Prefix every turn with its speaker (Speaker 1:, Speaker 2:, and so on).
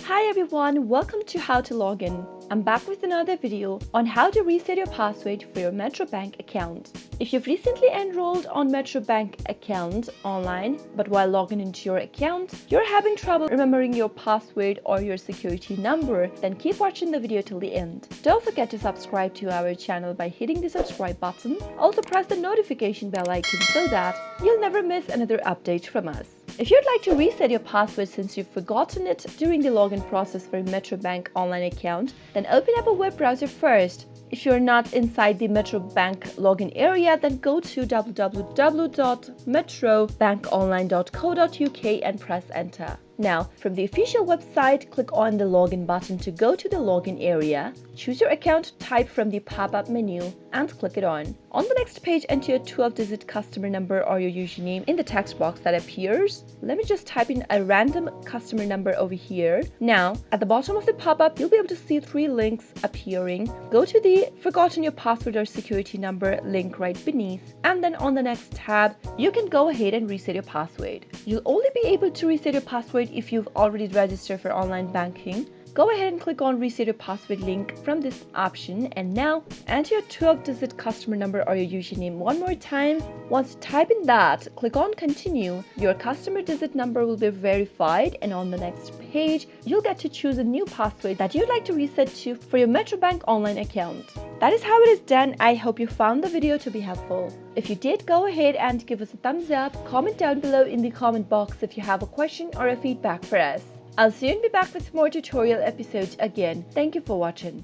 Speaker 1: Hi everyone, welcome to How to Login. I'm back with another video on how to reset your password for your Metro Bank account. If you've recently enrolled on Metro Bank account online, but while logging into your account, you're having trouble remembering your password or your security number, then keep watching the video till the end. Don't forget to subscribe to our channel by hitting the subscribe button. Also press the notification bell icon so that you'll never miss another update from us. If you'd like to reset your password since you've forgotten it during the login process for your Metro Bank online account, then open up a web browser first. If you're not inside the Metro Bank login area, then go to www.metrobankonline.co.uk and press enter. Now, from the official website, click on the login button to go to the login area. Choose your account type from the pop-up menu and click it on. On the next page, enter your 12-digit customer number or your username in the text box that appears. Let me just type in a random customer number over here. Now, at the bottom of the pop-up, you'll be able to see 3 links appearing. Go to the Forgotten Your Password or Security Number link right beneath, and then on the next tab, you can go ahead and reset your password. You'll only be able to reset your password if you've already registered for online banking. Go ahead and click on Reset Your Password link from this option, and now enter your 12-digit customer number or your username one more time. Once you type in that, click on Continue. Your customer digit number will be verified, and on the next page, you'll get to choose a new password that you'd like to reset to for your Metro Bank online account. That is how it is done. I hope you found the video to be helpful. If you did, go ahead and give us a thumbs up. Comment down below in the comment box if you have a question or a feedback for us. I'll soon be back with more tutorial episodes again. Thank you for watching.